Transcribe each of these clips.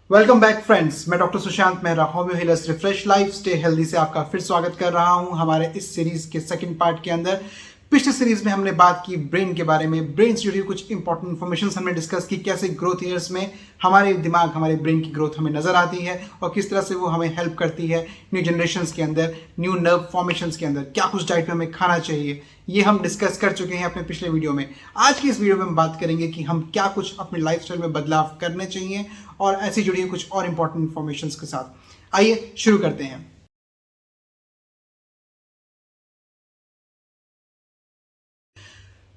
Welcome back friends, मैं doctor Sushant Mehra homeo healers refresh life stay healthy से आपका फिर स्वागत कर रहा हूं हमारे इस सीरीज के सेकंड पार्ट के अंदर। पिछले सीरीज में हमने बात की ब्रेन के बारे में। ब्रेन से जुड़ी कुछ इंपॉर्टेंट इंफॉर्मेशन हमने डिस्कस की, कैसे ग्रोथ ईयर्स में हमारे दिमाग, हमारे ब्रेन की ग्रोथ हमें नजर आती है और किस तरह से वो हमें हेल्प करती है न्यू जनरेशन के अंदर, न्यू नर्व फॉर्मेशन के अंदर, क्या कुछ डाइट में हमें खाना चाहिए, ये हम डिस्कस कर चुके हैं अपने पिछले वीडियो में। आज की इस वीडियो में हम बात करेंगे कि हम क्या कुछ अपने लाइफस्टाइल में बदलाव करने चाहिए और ऐसी जुड़ी हुई कुछ और इंपॉर्टेंट इंफॉर्मेशन के साथ। आइए शुरू करते हैं।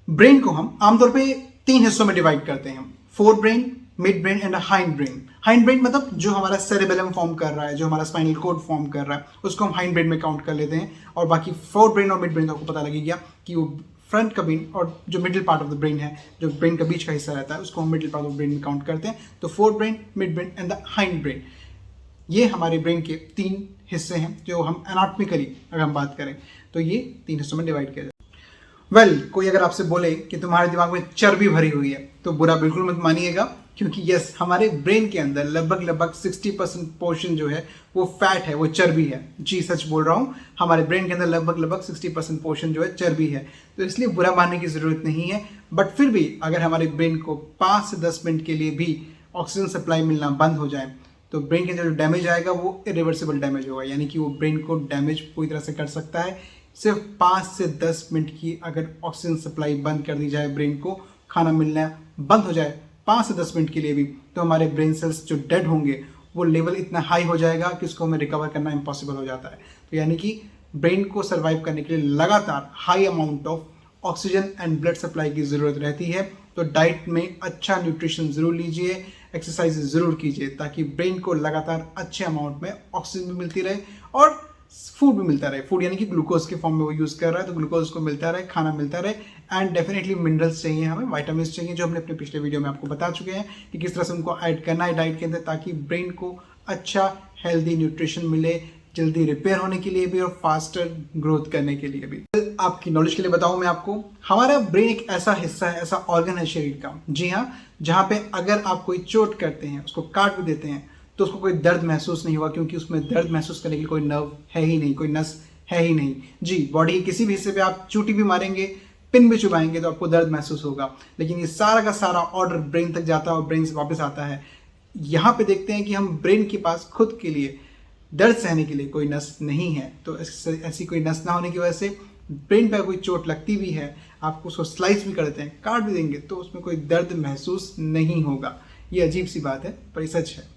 ब्रेन को हम आमतौर पे 3 हिस्सों में डिवाइड करते हैं, fore brain, mid brain and hind brain. Hind brain मतलब जो हमारा सेरेबेलम फॉर्म कर रहा है, जो हमारा स्पाइनल कोड फॉर्म कर रहा है, उसको हम हाइंड ब्रेन में काउंट कर लेते हैं। और बाकी फोर ब्रेन और मिड ब्रेन आपको पता लगेगा कि वो फ्रंट का ब्रेन और जो middle part of the brain है, जो ब्रेन का बीच का हिस्सा रहता है, उसको हम मिडिल पार्ट ऑफ ब्रेन में काउंट करते हैं। तो fore brain, mid brain and the hind brain, ये हमारे ब्रेन के 3 हिस्से हैं। जो हम एनाटॉमिकली अगर हम बात करें तो ये 3 हिस्सों में डिवाइड किया जाए। कोई अगर आपसे बोले कि तुम्हारे दिमाग में चर्बी भरी हुई है तो बुरा बिल्कुल मत मानिएगा, क्योंकि यस, हमारे ब्रेन के अंदर लगभग 60% पोर्शन जो है वो फैट है, वो चर्बी है। जी सच बोल रहा हूँ, हमारे ब्रेन के अंदर लगभग 60% पोर्शन जो है चर्बी है। तो इसलिए बुरा मानने की ज़रूरत नहीं है। बट फिर भी अगर हमारे ब्रेन को 5 से 10 मिनट के लिए भी ऑक्सीजन सप्लाई मिलना बंद हो जाए तो ब्रेन के अंदर जो डैमेज आएगा वो इरिवर्सिबल डैमेज होगा, यानी कि वो ब्रेन को डैमेज पूरी तरह से कर सकता है। सिर्फ 5 से 10 मिनट की अगर ऑक्सीजन सप्लाई बंद कर दी जाए, ब्रेन को खाना मिलना बंद हो जाए 5 से 10 मिनट के लिए भी, तो हमारे ब्रेन सेल्स जो डेड होंगे वो लेवल इतना हाई हो जाएगा कि उसको हमें रिकवर करना इम्पॉसिबल हो जाता है। तो यानी कि ब्रेन को सर्वाइव करने के लिए लगातार high amount of oxygen and blood supply की ज़रूरत रहती है। तो डाइट में अच्छा न्यूट्रिशन ज़रूर लीजिए, एक्सरसाइज ज़रूर कीजिए, ताकि ब्रेन को लगातार अच्छे अमाउंट में ऑक्सीजन भी मिलती रहे और फूड भी मिलता रहे। फूड यानी कि ग्लूकोज के फॉर्म में वो यूज़ कर रहा है तो ग्लूकोज को मिलता रहे, खाना मिलता रहे। एंड डेफिनेटली मिनरल्स चाहिए हमें, वाइटामिन चाहिए, जो हमने अपने पिछले वीडियो में आपको बता चुके हैं कि किस तरह से उनको ऐड करना है डाइट के अंदर, ताकि ब्रेन को अच्छा हेल्दी न्यूट्रिशन मिले, जल्दी रिपेयर होने के लिए भी और फास्टर ग्रोथ करने के लिए भी। आपकी नॉलेज के लिए बताऊं मैं आपको, हमारा ब्रेन एक ऐसा हिस्सा है, ऐसा ऑर्गन है शरीर का, जी हाँ, जहाँ पे अगर आप कोई चोट करते हैं, उसको काट भी देते हैं तो उसको कोई दर्द महसूस नहीं हुआ, क्योंकि उसमें दर्द महसूस करने की कोई नर्व है ही नहीं, कोई नस है ही नहीं। जी, बॉडी के किसी भी हिस्से पे आप चूटी भी मारेंगे, पिन भी चुभाएंगे तो आपको दर्द महसूस होगा, लेकिन ये सारा का सारा ऑर्डर ब्रेन तक जाता है और ब्रेन से वापस आता है। यहाँ पे देखते हैं कि हम ब्रेन के पास खुद के लिए दर्द सहने के लिए कोई नस नहीं है। तो ऐसी कोई नस ना होने की वजह से ब्रेन पर कोई चोट लगती भी है, आप उसको स्लाइस भी कर देते हैं, काट भी देंगे, तो उसमें कोई दर्द महसूस नहीं होगा। ये अजीब सी बात है पर ये सच है।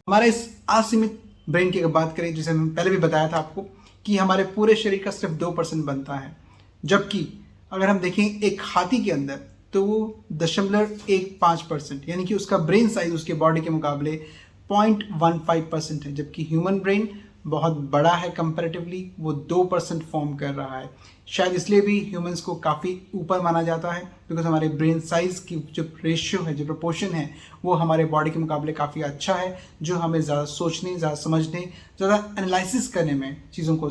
हमारा इस असीमित ब्रेन की अगर बात करें, जैसे मैंने पहले भी बताया था आपको कि हमारे पूरे शरीर का सिर्फ 2% बनता है, जबकि अगर हम देखें एक हाथी के अंदर तो वो 0.15%, यानी कि उसका ब्रेन साइज उसके बॉडी के मुकाबले 0.15% है, जबकि ह्यूमन ब्रेन बहुत बड़ा है कंपैरेटिवली, वो 2% फॉर्म कर रहा है। शायद इसलिए भी ह्यूमंस को काफ़ी ऊपर माना जाता है, बिकॉज हमारे ब्रेन साइज की जो रेशियो है, जो प्रोपोर्शन है, वो हमारे बॉडी के मुकाबले काफ़ी अच्छा है, जो हमें ज़्यादा सोचने, ज़्यादा समझने, ज़्यादा एनालिसिस करने में चीज़ों को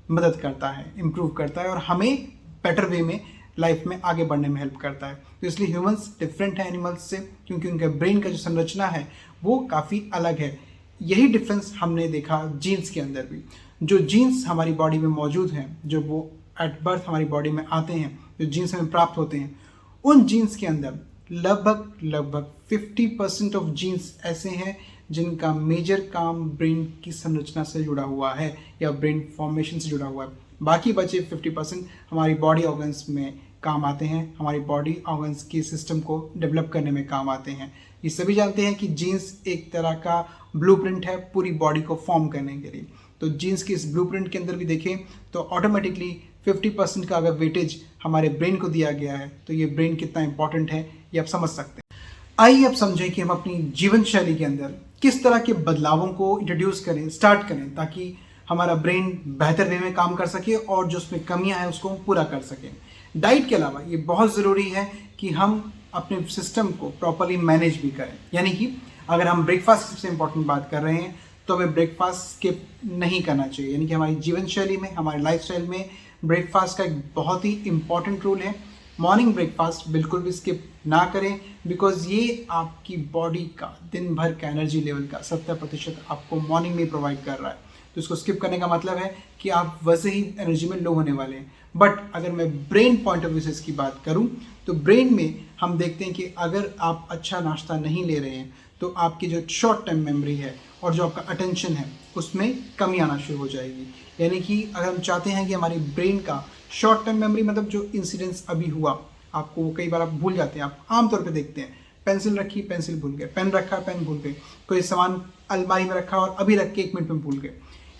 मदद करता है, इम्प्रूव करता है और हमें बेटर वे में लाइफ में आगे बढ़ने में हेल्प करता है। तो इसलिए ह्यूमंस डिफरेंट है एनिमल्स से, क्योंकि उनके ब्रेन का जो संरचना है वो काफ़ी अलग है। यही डिफरेंस हमने देखा जीन्स के अंदर भी। जो जीन्स हमारी बॉडी में मौजूद हैं, जो वो एट बर्थ हमारी बॉडी में आते हैं, जो जीन्स हमें प्राप्त होते हैं, उन जीन्स के अंदर लगभग 50% ऑफ जीन्स ऐसे हैं जिनका मेजर काम ब्रेन की संरचना से जुड़ा हुआ है या ब्रेन फॉर्मेशन से जुड़ा हुआ है। बाकी बचे 50% हमारी बॉडी ऑर्गन्स में काम आते हैं, हमारी बॉडी ऑर्गन्स के सिस्टम को डेवलप करने में काम आते हैं। ये सभी जानते हैं कि जीन्स एक तरह का ब्लूप्रिंट है पूरी बॉडी को फॉर्म करने के लिए। तो जीन्स की इस ब्लूप्रिंट के अंदर भी देखें तो ऑटोमेटिकली 50% का अगर वेटेज हमारे ब्रेन को दिया गया है, तो ये ब्रेन कितना इंपॉर्टेंट है ये आप समझ सकते हैं। आइए अब समझें कि हम अपनी जीवन शैली के अंदर किस तरह के बदलावों को इंट्रोड्यूस करें, स्टार्ट करें, ताकि हमारा ब्रेन बेहतर वे में काम कर सके और जो उसमें कमियां हैं उसको पूरा कर सकें। डाइट के अलावा ये बहुत ज़रूरी है कि हम अपने सिस्टम को प्रॉपरली मैनेज भी करें। यानी कि अगर हम ब्रेकफास्ट की सबसे इंपॉर्टेंट बात कर रहे हैं तो हमें ब्रेकफास्ट स्किप नहीं करना चाहिए। यानी कि हमारी जीवन शैली में, हमारे लाइफस्टाइल में ब्रेकफास्ट का एक बहुत ही इंपॉर्टेंट रोल है। मॉर्निंग ब्रेकफास्ट बिल्कुल भी स्किप ना करें, बिकॉज ये आपकी बॉडी का दिन भर का एनर्जी लेवल का 70% आपको मॉर्निंग में प्रोवाइड कर रहा है। तो इसको स्किप करने का मतलब है कि आप वैसे ही एनर्जी में लो होने वाले हैं। बट अगर मैं ब्रेन पॉइंट ऑफ व्यू से इसकी बात करूं, तो ब्रेन में हम देखते हैं कि अगर आप अच्छा नाश्ता नहीं ले रहे हैं तो आपकी जो शॉर्ट टर्म मेमोरी है और जो आपका अटेंशन है उसमें कमी आना शुरू हो जाएगी। यानी कि अगर हम चाहते हैं कि हमारी ब्रेन का शॉर्ट टर्म मेमोरी, मतलब जो इंसिडेंट्स अभी हुआ आपको, वो कई बार आप भूल जाते हैं। आप आमतौर पर देखते हैं पेंसिल रखी, पेंसिल भूल गए, पेन रखा, पेन भूल गए, कोई सामान अलमारी में रखा और अभी रख के 1 मिनट में भूल गए।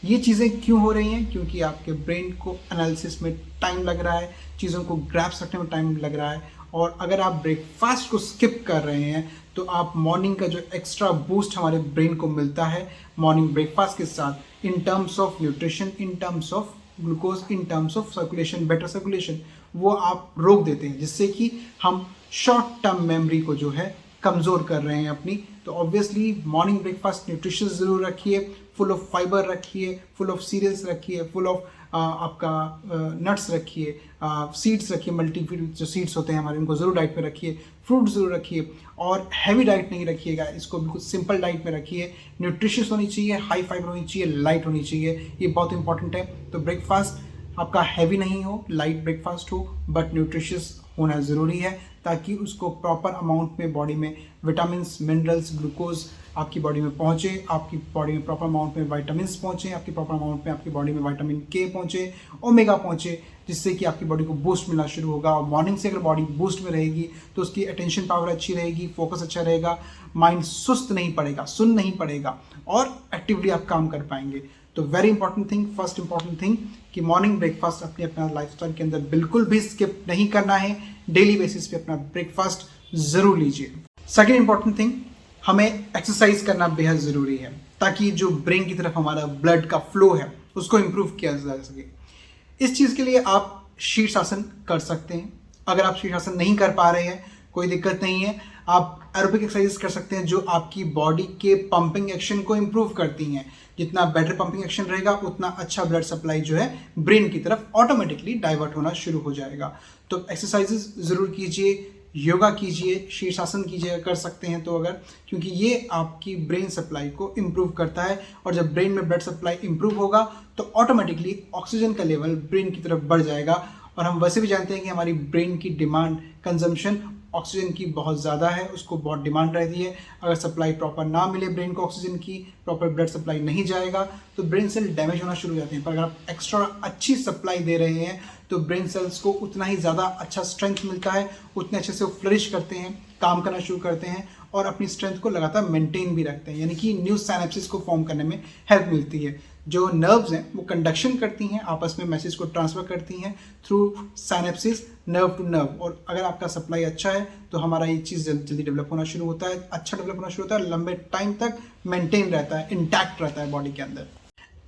ये चीज़ें क्यों हो रही हैं? क्योंकि आपके ब्रेन को एनालिसिस में टाइम लग रहा है, चीज़ों को ग्रैप्स रखने में टाइम लग रहा है। और अगर आप ब्रेकफास्ट को स्किप कर रहे हैं तो आप मॉर्निंग का जो एक्स्ट्रा बूस्ट हमारे ब्रेन को मिलता है मॉर्निंग ब्रेकफास्ट के साथ, in terms of nutrition, in terms of glucose, in terms of circulation, better circulation, वो आप रोक देते हैं, जिससे कि हम शॉर्ट टर्म मेमोरी को जो है कमज़ोर कर रहे हैं अपनी। तो ऑब्वियसली मॉर्निंग ब्रेकफास्ट न्यूट्रिशियस ज़रूर रखिए, फुल ऑफ फाइबर रखिए, फुल ऑफ सीरियल्स रखिए, फुल ऑफ आपका नट्स रखिए, सीड्स रखिए, मल्टीफीड जो सीड्स होते हैं हमारे, उनको ज़रूर डाइट में रखिए, फ्रूट ज़रूर रखिए। और हैवी डाइट नहीं रखिएगा, इसको बिल्कुल सिंपल डाइट में रखिए। न्यूट्रिशियस होनी चाहिए, हाई फाइबर होनी चाहिए, लाइट होनी चाहिए, ये बहुत इंपॉर्टेंट है। तो ब्रेकफास्ट आपका हैवी नहीं हो, लाइट ब्रेकफास्ट हो, बट न्यूट्रिशियस होना ज़रूरी है, ताकि उसको प्रॉपर अमाउंट में बॉडी में विटामिन्स, मिनरल्स, ग्लूकोज आपकी बॉडी में पहुँचे, आपकी बॉडी में प्रॉपर अमाउंट में विटामिन्स पहुँचे, आपकी प्रॉपर अमाउंट में आपकी बॉडी में विटामिन के पहुँचे, ओमेगा पहुँचे, जिससे कि आपकी बॉडी को बूस्ट मिलना शुरू होगा। और मॉर्निंग से अगर बॉडी बूस्ट में रहेगी तो उसकी अटेंशन पावर अच्छी रहेगी, फोकस अच्छा रहेगा, माइंड सुस्त नहीं पड़ेगा, सुन नहीं पड़ेगा, और एक्टिवली आप काम कर पाएंगे। तो very important thing, first important thing कि मॉर्निंग ब्रेकफास्ट अपना लाइफस्टाइल के अंदर बिल्कुल भी स्किप नहीं करना है। डेली बेसिस पे अपना ब्रेकफास्ट जरूर लीजिए। सेकेंड इंपॉर्टेंट थिंग, हमें एक्सरसाइज करना बेहद ज़रूरी है, ताकि जो ब्रेन की तरफ हमारा ब्लड का फ्लो है उसको इम्प्रूव किया जा सके। इस चीज़ के लिए आप शीर्षासन कर सकते हैं। अगर आप शीर्षासन नहीं कर पा रहे हैं, कोई दिक्कत नहीं है, आप एरोबिक एक्सरसाइज कर सकते हैं जो आपकी बॉडी के पंपिंग एक्शन को इम्प्रूव करती हैं। जितना बेटर पंपिंग एक्शन रहेगा उतना अच्छा ब्लड सप्लाई जो है ब्रेन की तरफ ऑटोमेटिकली डाइवर्ट होना शुरू हो जाएगा। तो एक्सरसाइजेस ज़रूर कीजिए, योगा कीजिए, शीर्षासन कीजिए कर सकते हैं तो, अगर, क्योंकि ये आपकी ब्रेन सप्लाई को इम्प्रूव करता है। और जब ब्रेन में ब्लड सप्लाई इम्प्रूव होगा तो ऑटोमेटिकली ऑक्सीजन का लेवल ब्रेन की तरफ बढ़ जाएगा। और हम वैसे भी जानते हैं कि हमारी ब्रेन की डिमांड, कंजम्पशन ऑक्सीजन की बहुत ज़्यादा है, उसको बहुत डिमांड रहती है। अगर सप्लाई प्रॉपर ना मिले ब्रेन को ऑक्सीजन की, प्रॉपर ब्लड सप्लाई नहीं जाएगा तो ब्रेन सेल डैमेज होना शुरू हो जाते हैं। पर अगर आप एक्स्ट्रा अच्छी सप्लाई दे रहे हैं तो ब्रेन सेल्स को उतना ही ज़्यादा अच्छा स्ट्रेंथ मिलता है, उतने अच्छे से वो फ्लरिश करते हैं, काम करना शुरू करते हैं और अपनी स्ट्रेंथ को लगातार मेंटेन भी रखते हैं। यानी कि न्यू साइनेप्सिस को फॉर्म करने में हेल्प मिलती है। जो नर्व्स हैं वो कंडक्शन करती हैं, आपस में मैसेज को ट्रांसफर करती हैं through synapsis, nerve to nerve. और अगर आपका सप्लाई अच्छा है तो हमारा ये चीज़ जल्दी डेवलप होना शुरू होता है, अच्छा डेवलप होना शुरू होता है, लंबे टाइम तक मेंटेन रहता है, इंटैक्ट रहता है बॉडी के अंदर।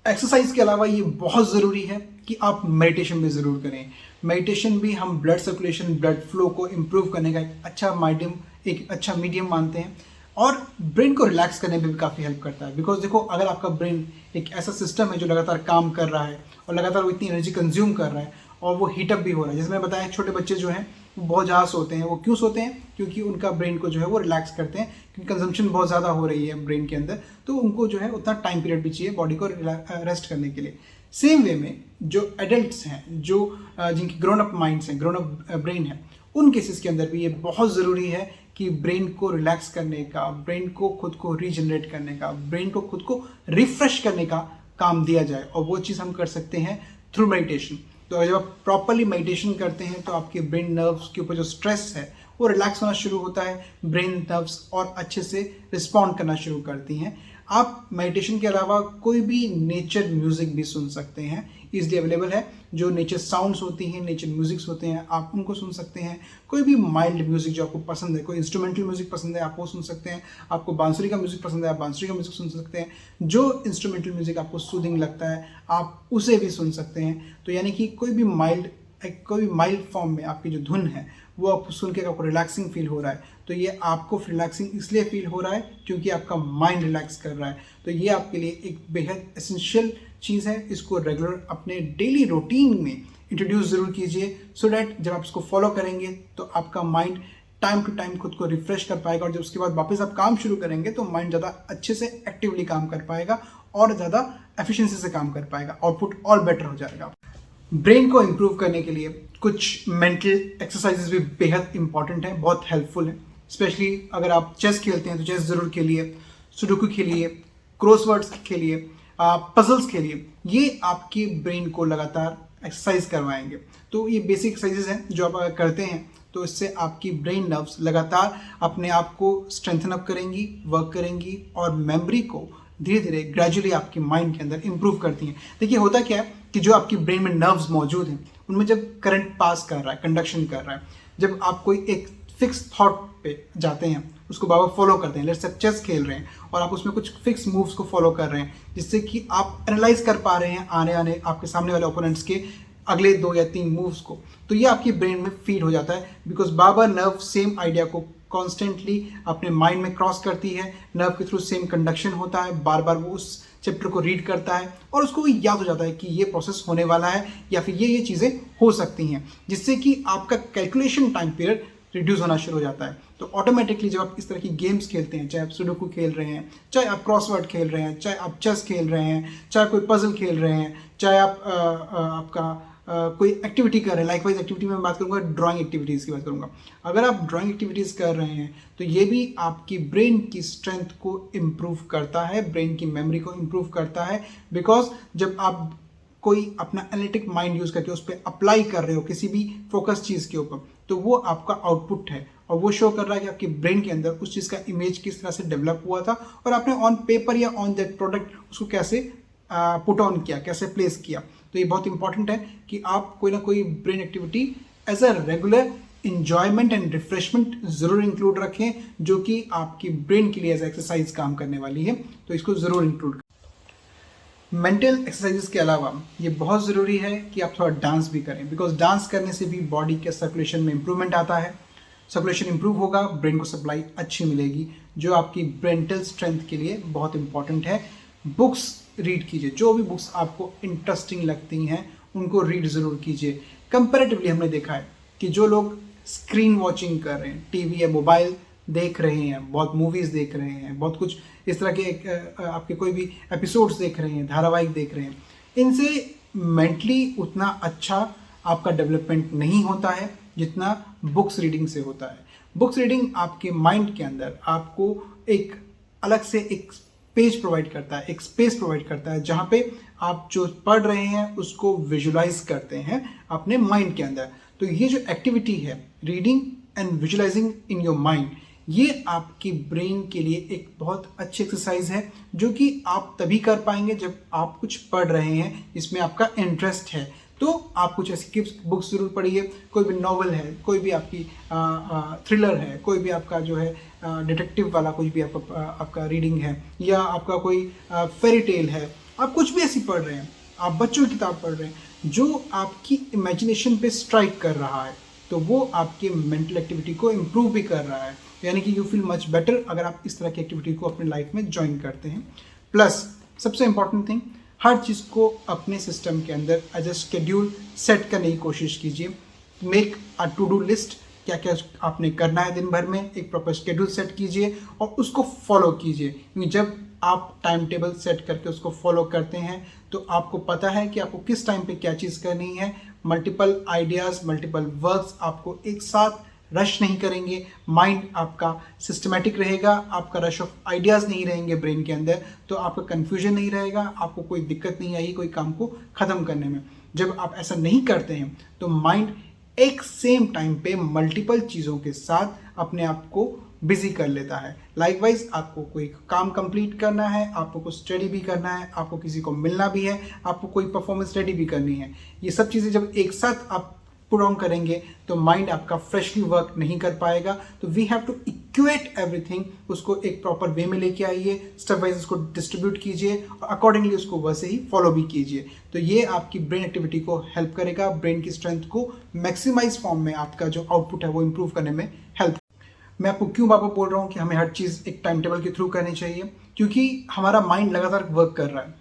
एक्सरसाइज के अलावा ये बहुत ज़रूरी है कि आप मेडिटेशन भी ज़रूर करें। मेडिटेशन भी हम ब्लड सर्कुलेशन, ब्लड फ्लो को इम्प्रूव करने का एक अच्छा मीडियम मानते हैं, और ब्रेन को रिलैक्स करने में भी काफ़ी हेल्प करता है। बिकॉज देखो, अगर आपका ब्रेन एक ऐसा सिस्टम है जो लगातार काम कर रहा है और लगातार वो इतनी एनर्जी कंज्यूम कर रहा है और वो हीटअप भी हो रहा है, जैसे मैं बताया छोटे बच्चे जो हैं वो बहुत ज़्यादा सोते हैं। वो क्यों सोते हैं? क्योंकि उनका ब्रेन को जो है वो रिलैक्स करते हैं, क्योंकि कंजम्पशन बहुत ज़्यादा हो रही है ब्रेन के अंदर, तो उनको जो है उतना टाइम पीरियड भी चाहिए बॉडी को रेस्ट करने के लिए। सेम वे में जो एडल्ट्स हैं, जो जिनकी ग्रोन अप माइंड्स हैं, ग्रोन अप ब्रेन है, उन केसेस के अंदर भी ये बहुत ज़रूरी है कि ब्रेन को रिलैक्स करने का, ब्रेन को खुद को रीजनरेट करने का, ब्रेन को खुद को रिफ्रेश करने का काम दिया जाए। और वो चीज़ हम कर सकते हैं थ्रू मेडिटेशन। तो जब आप प्रॉपरली मेडिटेशन करते हैं तो आपके ब्रेन नर्व्स के ऊपर जो स्ट्रेस है वो रिलैक्स होना शुरू होता है, ब्रेन नर्व्स और अच्छे से रिस्पॉन्ड करना शुरू करती हैं। आप मेडिटेशन के अलावा कोई भी नेचर म्यूज़िक भी सुन सकते हैं, ईजिली अवेलेबल है। जो नेचर साउंड्स होती हैं, नेचर म्यूजिक्स होते हैं, आप उनको सुन सकते हैं। कोई भी माइल्ड म्यूजिक जो आपको पसंद है, कोई इंस्ट्रूमेंटल म्यूजिक पसंद है आप वो सुन सकते हैं। आपको बांसुरी का म्यूजिक पसंद है आप बांसुरी का म्यूजिक सुन सकते हैं। जो इंस्ट्रूमेंटल म्यूजिक आपको सूदिंग लगता है आप उसे भी सुन सकते हैं। तो यानी कि कोई भी माइल्ड फॉर्म में आपकी जो धुन है वो आपको सुन के आपको रिलैक्सिंग फील हो रहा है, तो ये आपको रिलैक्सिंग इसलिए फील हो रहा है क्योंकि आपका माइंड रिलैक्स कर रहा है। तो ये आपके लिए एक बेहद एसेंशियल चीज़ है। इसको रेगुलर अपने डेली रूटीन में इंट्रोड्यूस ज़रूर कीजिए, सो डैट जब आप इसको फॉलो करेंगे तो आपका माइंड टाइम टू टाइम खुद को रिफ्रेश कर पाएगा, और जब उसके बाद वापस आप काम शुरू करेंगे तो माइंड ज़्यादा अच्छे से एक्टिवली काम कर पाएगा और ज़्यादा एफिशिएंसी से काम कर पाएगा, आउटपुट और बेटर हो जाएगा। ब्रेन को इम्प्रूव करने के लिए कुछ मेंटल एक्सरसाइजेज भी बेहद इंपॉर्टेंट हैं, बहुत हेल्पफुल हैं। स्पेशली अगर आप चेस खेलते हैं तो चेस ज़रूर खेलिए, सुडोकू खेलिए, क्रॉसवर्ड्स खेलिए, पजल्स खेलिए। ये आपके ब्रेन को लगातार एक्सरसाइज करवाएंगे। तो ये बेसिक एक्सरसाइजेज हैं जो आप अगर करते हैं तो इससे आपकी ब्रेन नर्व्स लगातार अपने आप को स्ट्रेंथन अप करेंगी, वर्क करेंगी और मेमोरी को धीरे धीरे ग्रेजुअली आपके माइंड के अंदर इंप्रूव करती हैं। देखिए होता क्या है कि जो आपकी ब्रेन में नर्व्स मौजूद हैं उनमें जब करंट पास कर रहा है, कंडक्शन कर रहा है, जब आप कोई एक फिक्स थॉट पे जाते हैं, उसको बार बार फॉलो करते हैं, लेट्स से चेस खेल रहे हैं और आप उसमें कुछ फिक्स मूव्स को फॉलो कर रहे हैं, जिससे कि आप एनालाइज कर पा रहे हैं आने आपके सामने वाले ओपोनेंट्स के अगले 2 या 3 मूव्स को, तो ये आपकी ब्रेन में फीड हो जाता है। Because bar bar nerve same idea को कॉन्स्टेंटली अपने माइंड में क्रॉस करती है, नर्व के थ्रू सेम कंडक्शन होता है, बार बार वो उस चैप्टर को रीड करता है और उसको याद हो जाता है कि ये प्रोसेस होने वाला है या फिर ये चीज़ें हो सकती हैं, जिससे कि आपका कैलकुलेशन टाइम पीरियड रिड्यूस होना शुरू हो जाता है। तो ऑटोमेटिकली जब आप इस तरह की गेम्स खेलते हैं, चाहे आप सुडोकू खेल रहे हैं, चाहे आप क्रॉसवर्ड खेल रहे हैं, चाहे आप चेस खेल रहे हैं, चाहे कोई पजल खेल रहे हैं, चाहे आप आपका कोई एक्टिविटी कर रहे हैं, लाइकवाइज एक्टिविटी में बात करूंगा, ड्राइंग एक्टिविटीज़ की बात करूंगा। अगर आप ड्राइंग एक्टिविटीज़ कर रहे हैं तो ये भी आपकी ब्रेन की स्ट्रेंथ को इम्प्रूव करता है, ब्रेन की मेमोरी को इम्प्रूव करता है। बिकॉज जब आप कोई अपना एनालिटिक माइंड यूज़ करके उस पर अप्लाई कर रहे हो किसी भी फोकस चीज़ के ऊपर, तो वो आपका आउटपुट है और वो शो कर रहा है कि आपके ब्रेन के अंदर उस चीज़ का इमेज किस तरह से डेवलप हुआ था और आपने ऑन पेपर या ऑन दैट प्रोडक्ट उसको कैसे पुट ऑन किया, कैसे प्लेस किया। तो ये बहुत इंपॉर्टेंट है कि आप कोई ना कोई brain activity as a regular enjoyment and refreshment ज़रूर इंक्लूड रखें, जो कि आपकी ब्रेन के लिए एज एक्सरसाइज काम करने वाली है, तो इसको ज़रूर इंक्लूड करें। मेंटल एक्सरसाइजेस के अलावा ये बहुत ज़रूरी है कि आप थोड़ा डांस भी करें, बिकॉज डांस करने से भी बॉडी के सर्कुलेशन में इंप्रूवमेंट आता है। सर्कुलेशन इंप्रूव होगा, ब्रेन को सप्लाई अच्छी मिलेगी, जो आपकी मेंटल स्ट्रेंथ के लिए बहुत इंपॉर्टेंट है। बुक्स रीड कीजिए, जो भी बुक्स आपको इंटरेस्टिंग लगती हैं उनको रीड ज़रूर कीजिए। कंपैरेटिवली हमने देखा है कि जो लोग स्क्रीन वॉचिंग कर रहे हैं, टीवी या मोबाइल देख रहे हैं, बहुत मूवीज़ देख रहे हैं, बहुत कुछ इस तरह के आपके कोई भी एपिसोड्स देख रहे हैं, धारावाहिक देख रहे हैं, इनसे मेंटली उतना अच्छा आपका डेवलपमेंट नहीं होता है जितना बुक्स रीडिंग से होता है। बुक्स रीडिंग आपके माइंड के अंदर आपको एक अलग से एक पेज प्रोवाइड करता है, एक स्पेस प्रोवाइड करता है, जहाँ पे आप जो पढ़ रहे हैं उसको विजुलाइज करते हैं अपने माइंड के अंदर। तो ये जो एक्टिविटी है, reading and visualising in your mind, ये आपकी ब्रेन के लिए एक बहुत अच्छी एक्सरसाइज है, जो कि आप तभी कर पाएंगे जब आप कुछ पढ़ रहे हैं जिसमें आपका इंटरेस्ट है। तो आप कुछ ऐसी बुक्स जरूर पढ़िए, कोई भी नॉवल है, कोई भी आपकी थ्रिलर है, कोई भी आपका जो है डिटेक्टिव वाला कोई भी आपका रीडिंग है, या आपका कोई फेरी टेल है, आप कुछ भी ऐसी पढ़ रहे हैं, आप बच्चों की किताब पढ़ रहे हैं जो आपकी इमेजिनेशन पे स्ट्राइक कर रहा है, तो वो आपके मेंटल एक्टिविटी को इम्प्रूव भी कर रहा है। यानी कि यू फील मच बेटर अगर आप इस तरह की एक्टिविटी को अपनी लाइफ में ज्वाइन करते हैं। प्लस सबसे इंपॉर्टेंट थिंग, हर चीज़ को अपने सिस्टम के अंदर एज ए शेड्यूल सेट करने की कोशिश कीजिए। Make a to do list, क्या क्या आपने करना है दिन भर में, एक प्रॉपर शेड्यूल सेट कीजिए और उसको फॉलो कीजिए। क्योंकि जब आप टाइम टेबल सेट करके उसको फॉलो करते हैं तो आपको पता है कि आपको किस टाइम पे क्या चीज़ करनी है। मल्टीपल आइडियाज़, मल्टीपल वर्क्स आपको एक साथ रश नहीं करेंगे, माइंड आपका सिस्टमेटिक रहेगा, आपका रश ऑफ आइडियाज़ नहीं रहेंगे ब्रेन के अंदर, तो आपका कन्फ्यूजन नहीं रहेगा, आपको कोई दिक्कत नहीं आएगी कोई काम को ख़त्म करने में। जब आप ऐसा नहीं करते हैं तो माइंड एक सेम टाइम पे मल्टीपल चीज़ों के साथ अपने आप को बिजी कर लेता है। लाइकवाइज आपको कोई काम कंप्लीट करना है, आपको कुछ स्टडी भी करना है, आपको किसी को मिलना भी है, आपको कोई परफॉर्मेंस रेडी भी करनी है, ये सब चीज़ें जब एक साथ आप पुट ऑन करेंगे तो माइंड आपका फ्रेशली वर्क नहीं कर पाएगा। तो we have to equate everything, उसको एक प्रॉपर वे में लेके आइए, स्टेप वाइज उसको डिस्ट्रीब्यूट कीजिए और अकॉर्डिंगली उसको वैसे ही फॉलो भी कीजिए। तो ये आपकी ब्रेन एक्टिविटी को हेल्प करेगा, ब्रेन की स्ट्रेंथ को मैक्सिमाइज फॉर्म में आपका जो आउटपुट है वो इंप्रूव करने में हेल्प। मैं आपको क्यों बार बार बोल रहा हूँ कि हमें हर चीज़ एक टाइम टेबल के थ्रू करनी चाहिए, क्योंकि हमारा माइंड लगातार वर्क कर रहा है।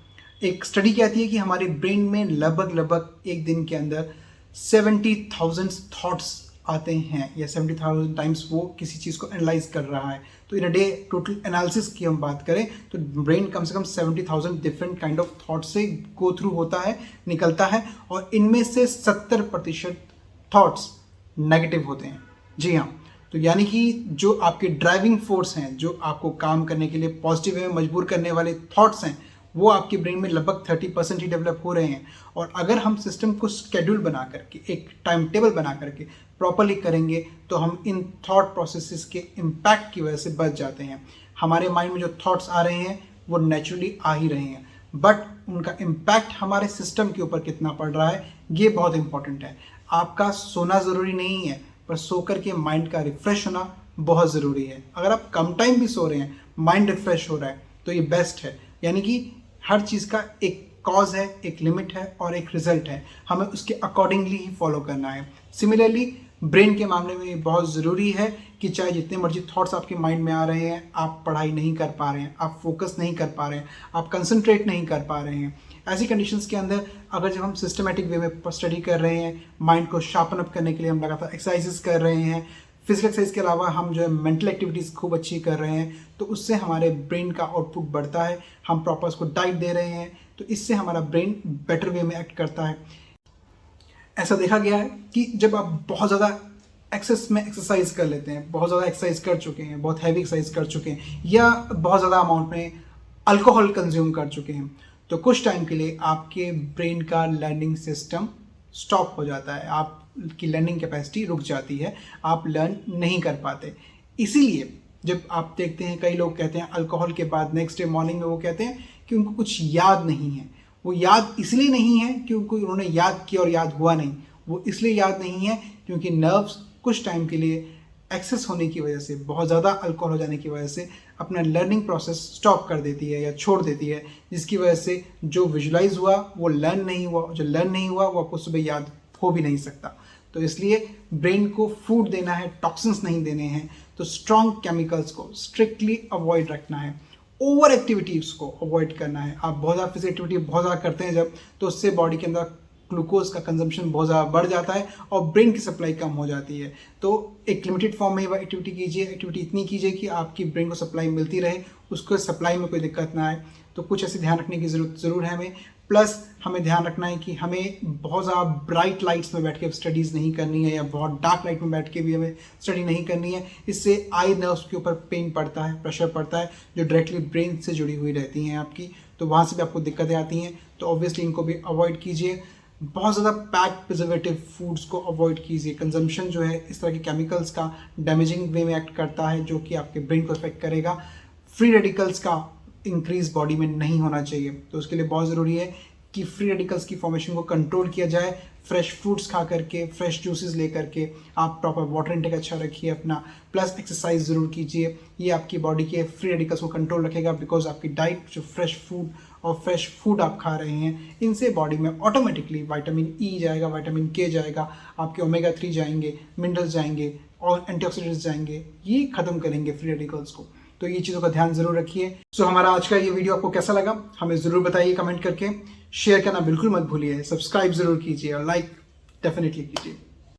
एक स्टडी कहती है कि हमारे ब्रेन में लगभग एक दिन के अंदर 70,000 थॉट्स आते हैं या 70,000 टाइम्स वो किसी चीज़ को एनालाइज कर रहा है। तो इन अ डे टोटल एनालिसिस की हम बात करें तो ब्रेन कम से कम 70,000 डिफरेंट काइंड ऑफ थॉट से गो थ्रू होता है, निकलता है, और इनमें से 70% थॉट्स नेगेटिव होते हैं। जी हाँ, तो यानी कि जो आपके ड्राइविंग फोर्स हैं, जो आपको काम करने के लिए पॉजिटिव वे में मजबूर करने वाले थॉट्स हैं, वो आपके ब्रेन में लगभग 30% ही डेवलप हो रहे हैं। और अगर हम सिस्टम को स्केड्यूल बना करके, एक टाइम टेबल बना करके प्रॉपरली करेंगे तो हम इन थॉट प्रोसेसेस के इम्पैक्ट की वजह से बच जाते हैं। हमारे माइंड में जो थॉट्स आ रहे हैं वो नेचुरली आ ही रहे हैं, बट उनका इम्पैक्ट हमारे सिस्टम के ऊपर कितना पड़ रहा है ये बहुत इंपॉर्टेंट है। आपका सोना ज़रूरी नहीं है, पर सो करके माइंड का रिफ्रेश होना बहुत ज़रूरी है। अगर आप कम टाइम भी सो रहे हैं, माइंड रिफ्रेश हो रहा है, तो ये बेस्ट है। यानी कि हर चीज़ का एक कॉज है, एक लिमिट है और एक रिजल्ट है, हमें उसके अकॉर्डिंगली ही फॉलो करना है। सिमिलरली ब्रेन के मामले में ये बहुत ज़रूरी है कि चाहे जितने मर्जी थॉट्स आपके माइंड में आ रहे हैं, आप पढ़ाई नहीं कर पा रहे हैं, आप फोकस नहीं कर पा रहे हैं, आप कंसंट्रेट नहीं कर पा रहे हैं, ऐसी कंडीशंस के अंदर अगर जब हम सिस्टमेटिक वे में स्टडी कर रहे हैं, माइंड को शार्पन अप करने के लिए हम लगातार एक्सरसाइजेस कर रहे हैं, फिजिकल एक्सरसाइज के अलावा हम जो है मेंटल एक्टिविटीज़ खूब अच्छी कर रहे हैं, तो उससे हमारे ब्रेन का आउटपुट बढ़ता है। हम प्रॉपर उसको डाइट दे रहे हैं, तो इससे हमारा ब्रेन बेटर वे में एक्ट करता है। ऐसा देखा गया है कि जब आप बहुत ज़्यादा एक्सेस में एक्सरसाइज कर लेते हैं, बहुत ज़्यादा एक्सरसाइज कर चुके हैं, बहुत हैवी एक्सरसाइज कर चुके हैं, या बहुत ज़्यादा अमाउंट में अल्कोहल कंज्यूम कर चुके हैं, तो कुछ टाइम के लिए आपके ब्रेन का लर्निंग सिस्टम स्टॉप हो जाता है, आपकी लर्निंग कैपेसिटी रुक जाती है, आप लर्न नहीं कर पाते। इसीलिए जब आप देखते हैं कई लोग कहते हैं अल्कोहल के बाद नेक्स्ट डे मॉर्निंग में वो कहते हैं कि उनको कुछ याद नहीं है। वो याद इसलिए नहीं है क्योंकि उन्होंने याद किया और याद हुआ नहीं, वो इसलिए याद नहीं है क्योंकि नर्व्स कुछ टाइम के लिए एक्सेस होने की वजह से, बहुत ज़्यादा अल्कोहल हो जाने की वजह से अपना लर्निंग प्रोसेस स्टॉप कर देती है या छोड़ देती है, जिसकी वजह से जो विजुलाइज हुआ वो लर्न नहीं हुआ, जो लर्न नहीं हुआ वो आपको सुबह याद हो भी नहीं सकता। तो इसलिए ब्रेन को फूड देना है, टॉक्सिन्स नहीं देने हैं, तो स्ट्रॉन्ग केमिकल्स को स्ट्रिक्टली अवॉइड रखना है, ओवर एक्टिविटीज़ को अवॉइड करना है। आप बहुत ज़्यादा फिजिकल एक्टिविटी बहुत ज़्यादा करते हैं जब, तो उससे बॉडी के अंदर ग्लूकोज का कंजम्पशन बहुत ज़्यादा बढ़ जाता है और ब्रेन की सप्लाई कम हो जाती है। तो एक लिमिटेड फॉर्म में एक्टिविटी कीजिए, एक्टिविटी इतनी कीजिए कि आपकी ब्रेन को सप्लाई मिलती रहे, उसको सप्लाई में कोई दिक्कत ना आए। तो कुछ ऐसे ध्यान रखने की ज़रूर है हमें। प्लस हमें ध्यान रखना है कि हमें बहुत ज़्यादा ब्राइट लाइट्स में बैठ के स्टडीज़ नहीं करनी है, या बहुत डार्क लाइट में बैठ के भी हमें स्टडी नहीं करनी है। इससे आई नर्व्स के ऊपर पेन पड़ता है, प्रेशर पड़ता है, जो डायरेक्टली ब्रेन से जुड़ी हुई रहती हैं आपकी, तो वहाँ से भी आपको दिक्कतें आती हैं। तो ऑब्वियसली इनको भी अवॉइड कीजिए। बहुत ज़्यादा पैक्ड प्रिजर्वेटिव फूड्स को अवॉइड कीजिए। कंजम्पशन जो है इस तरह के केमिकल्स का डैमेजिंग वे में एक्ट करता है, जो कि आपके ब्रेन को अफेक्ट करेगा। फ्री रेडिकल्स का इंक्रीज बॉडी में नहीं होना चाहिए, तो उसके लिए बहुत ज़रूरी है कि फ्री रेडिकल्स की फॉर्मेशन को कंट्रोल किया जाए। फ्रेश फ्रूट्स खा करके, फ्रेश जूसेस ले करके, आप प्रॉपर वाटर इनटेक अच्छा रखिए अपना, प्लस एक्सरसाइज ज़रूर कीजिए। ये आपकी बॉडी के फ्री रेडिकल्स को कंट्रोल रखेगा, बिकॉज आपकी डाइट जो फ्रेश फूड और फ्रेश फूड आप खा रहे हैं, इनसे बॉडी में ऑटोमेटिकली विटामिन ई जाएगा, विटामिन के जाएगा, आपके ओमेगा 3 जाएंगे, मिनरल्स जाएंगे और एंटीऑक्सीडेंट्स जाएंगे, ये ख़त्म करेंगे फ्री रेडिकल्स को। तो ये चीज़ों का ध्यान ज़रूर रखिए। सो हमारा आज का ये वीडियो आपको कैसा लगा हमें ज़रूर बताइए कमेंट करके। शेयर करना बिल्कुल मत भूलिए, सब्सक्राइब ज़रूर कीजिए और लाइक डेफिनेटली कीजिए।